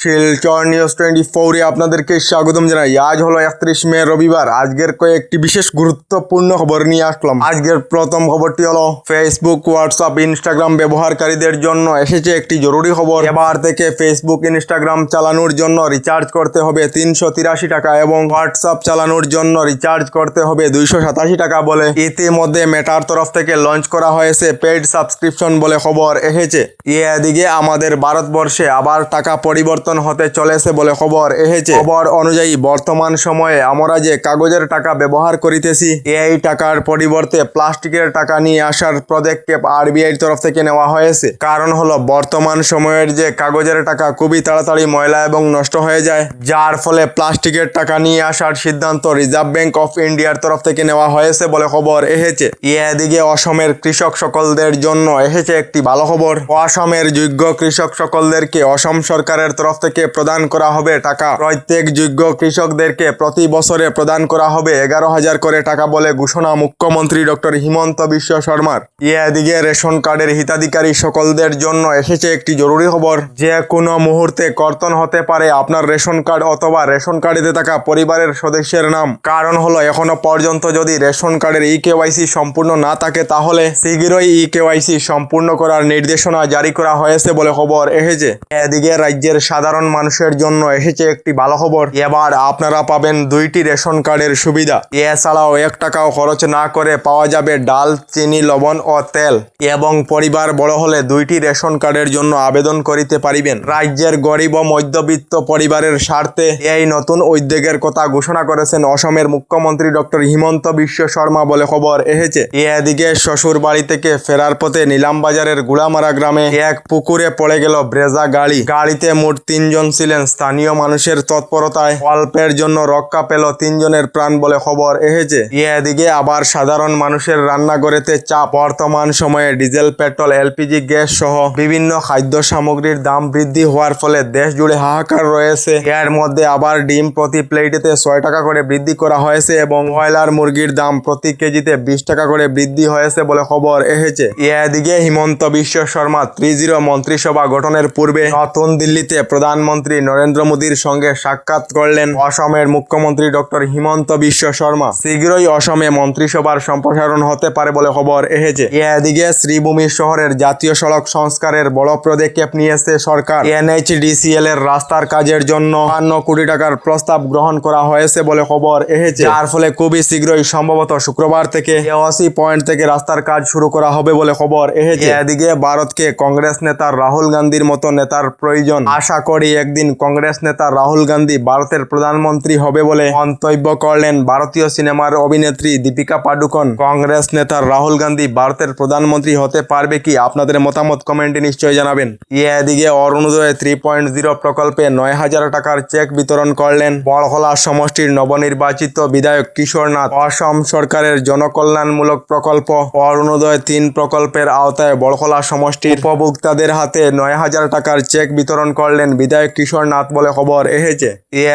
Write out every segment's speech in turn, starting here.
Silchar news 24 এ আপনাদেরকে স্বাগতম জানাই। আজ হলো 31 মে রবিবার। আজকের কয়েকটি বিশেষ গুরুত্বপূর্ণ খবর নিয়ে আসলাম। আজকের প্রথম খবরটি হলো ফেসবুক, হোয়াটসঅ্যাপ, ইনস্টাগ্রাম ব্যবহারকারীদের জন্য এসেছে একটি জরুরি খবর। এবার থেকে ফেসবুক, ইনস্টাগ্রাম চালানোর জন্য রিচার্জ করতে হবে 383 টাকা এবং হোয়াটসঅ্যাপ চালানোর জন্য রিচার্জ করতে হবে 287 টাকা বলে ইতিমধ্যে মেটার তরফ থেকে লঞ্চ করা হয়েছে পেইড সাবস্ক্রিপশন বলে খবর এসেছে। এদিকে আমাদের ভারতবর্ষে আবার টাকা পরিবর্তন হতে চলেছে বলে খবর এসেছে। খবর অনুযায়ী বর্তমান সময়ে আমরা যে কাগজের টাকা ব্যবহার করিতেছি, এই টাকার পরিবর্তে প্লাস্টিকের টাকা নিয়ে আসার পদক্ষেপ আরবিআই তরফ থেকে নেওয়া হয়েছে। কারণ হলো বর্তমান সময়ের যে কাগজের টাকা খুবই তাড়াতাড়ি ময়লা এবং নষ্ট হয়ে যায়, যার ফলে প্লাস্টিকের টাকা নিয়ে আসার সিদ্ধান্ত রিজার্ভ ব্যাংক অফ ইন্ডিয়ার তরফ থেকে নেওয়া হয়েছে বলে খবর এসেছে। এদিকে অসমের কৃষক সকলদের জন্য এসেছে একটি ভালো খবর। অসমের যোগ্য কৃষক সকলদেরকে অসম সরকারের তরফ থেকে প্রদান করা হবে টাকা। প্রত্যেক যোগ্য কৃষকদেরকে প্রতি বছরে প্রদান করা হবে 11,000 করে টাকা বলে ঘোষণা মুখ্যমন্ত্রী ডক্টর হিমন্ত বিশ্ব শর্মার। এদিকে রেশন কার্ডের হিতাধিকারী সকলদের জন্য এসেছে একটি জরুরি খবর। যে কোনো মুহূর্তে কর্তন হতে পারে আপনার রেশন কার্ড অথবা রেশন কার্ডে থাকা পরিবারের সদস্যের নাম। কারণ হলো এখনো পর্যন্ত যদি রেশন কার্ডের ইকেওয়াইসি সম্পূর্ণ না থাকে তাহলে শীঘ্রই ইকেওয়াইসি সম্পূর্ণ করার নির্দেশনা জারি করা হয়েছে বলে খবর এসেছে। এদিকে রাজ্যের সাধারণ মানুষের জন্য এসেছে একটি ভালো খবর। এবার আপনারা পাবেন 2টি রেশন কার্ডের সুবিধা। এছাড়াও 1 টাকাও খরচ না করে পাওয়া যাবে ডাল, চিনি, লবণ ও তেল। এবং পরিবার বড় হলে 2টি রেশন কার্ডের জন্য আবেদন করিতে পারিবেন। রাজ্যের গরিব ও মধ্যবিত্ত পরিবারের স্বার্থে এই নতুন উদ্যোগের কথা ঘোষণা করেছেন অসমের মুখ্যমন্ত্রী ডক্টর হিমন্ত বিশ্ব শর্মা বলে খবর এসেছে। এদিকে শ্বশুর বাড়ি থেকে ফেরার পথে নিলামবাজারের গুড়ামারা গ্রামে এক পুকুরে পড়ে গেল ব্রেজা গাড়ি। গাড়িতে মোট 3 জন ছিলেন। স্থানীয় মানুষের তৎপরতায় অল্পের জন্য রক্ষা পেল 3 জনের প্রাণ বলে খবর এসেছে। এদিকে আবার সাধারণ মানুষের রান্নাঘরেতে চাপ। বর্তমান সময়ে ডিজেল, পেট্রোল, এলপিজি গ্যাস সহ বিভিন্ন খাদ্য সামগ্রীর দাম বৃদ্ধি হওয়ার ফলে দেশ জুড়ে হাহাকার রয়েছে। এর মধ্যে আবার ডিম প্রতি প্লেটেতে 6 টাকা করে বৃদ্ধি করা হয়েছে এবং ব্রয়লার মুরগির দাম প্রতি কেজিতে 20 টাকা করে বৃদ্ধি হয়েছে বলে খবর এসেছে। এদিকে হিমন্ত বিশ্ব শর্মা 3-0 মন্ত্রিসভা গঠনের পূর্বে নতুন দিল্লিতে প্রধানমন্ত্রী নরেন্দ্র মোদীর সঙ্গে সাক্ষাৎ করলেন অসমের মুখ্যমন্ত্রী ডক্টর হিমন্ত বিশ্ব শর্মা। শীঘ্রই অসমে মন্ত্রিসভার সম্প্রসারণ হতে পারে বলে খবর এসেছে। এদিকে শ্রীভূমি শহরের জাতীয় সড়ক সংস্কারের বড় পদক্ষেপ নিয়েছে সরকার। NHDCL এর রাস্তার কাজের জন্য 52 কোটি টাকার প্রস্তাব গ্রহণ করা হয়েছে বলে খবর এসেছে, যার ফলে খুবই শীঘ্রই সম্ভবত শুক্রবার থেকে 80 পয়েন্ট থেকে রাস্তার কাজ শুরু করা হবে বলে খবর এসেছে। এদিকে ভারতকে কংগ্রেস নেতা রাহুল গান্ধীর মতো নেতার প্রয়োজন। আশা করি একদিন কংগ্রেস নেতা রাহুল গান্ধী ভারতের প্রধানমন্ত্রী হবে বলে মন্তব্য করলেন ভারতীয় সিনেমার অভিনেত্রী দীপিকা পাডুকোন। কংগ্রেস নেতা রাহুল গান্ধী ভারতের প্রধানমন্ত্রী হতে পারবে কি? আপনাদের মতামত কমেন্টে নিশ্চয়ই জানাবেন। এদিকে অরুণোদয় 3.0 প্রকল্পে 9,000 টাকার চেক বিতরণ করলেন বড়খলা সমষ্টির নবনির্বাচিত বিধায়ক কিশোর নাথ। অসম সরকারের জনকল্যাণমূলক প্রকল্প অরুণোদয় 3 প্রকল্পের আওতায় বড়খলা সমষ্টির উপভোক্তাদের হাতে 9,000 টাকার চেক বিতরণ করলেন বিধায়ক কিশোর নাথ বলে খবর এসেছে।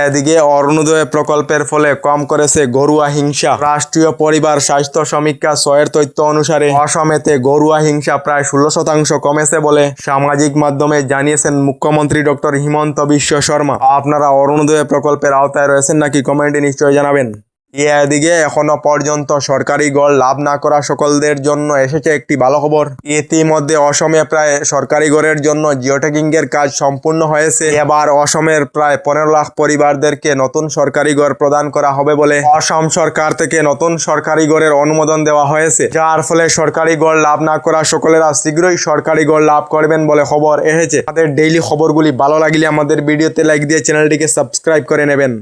এদিকে অরুণোদয় প্রকল্পের ফলে কম করেছে ঘরোয়া হিংসা। রাষ্ট্রীয় পরিবার স্বাস্থ্য সমীক্ষা 6 এর তথ্য অনুসারে অসমেতে ঘরোয়া হিংসা প্রায় 16% কমেছে বলে সামাজিক মাধ্যমে জানিয়েছেন মুখ্যমন্ত্রী ডক্টর হিমন্ত বিশ্ব শর্মা। আপনারা অরুণোদয় প্রকল্পের আওতায় রয়েছেন নাকি? কমেন্টে নিশ্চয়ই জানাবেন। এদিকে এখনো পর্যন্ত সরকারি গড় লাভ না করা সকলদের জন্য এসেছে একটি ভালো খবর। ইতিমধ্যে অসমে প্রায় সরকারি গড়ের জন্য জিওট্যাগিং এর কাজ সম্পূর্ণ হয়েছে। এবার অসমের প্রায় 15 লাখ পরিবারদেরকে নতুন সরকারি গড় প্রদান করা হবে বলে অসম সরকার থেকে নতুন সরকারি গড়ের অনুমোদন দেওয়া হয়েছে, যার ফলে সরকারি গড় লাভ না করা সকলেরা শীঘ্রই সরকারি গড় লাভ করবেন বলে খবর এসেছে। আমাদের ডেইলি খবরগুলি ভালো লাগলে আমাদের ভিডিওতে লাইক দিয়ে চ্যানেলটিকে সাবস্ক্রাইব করে নেবেন।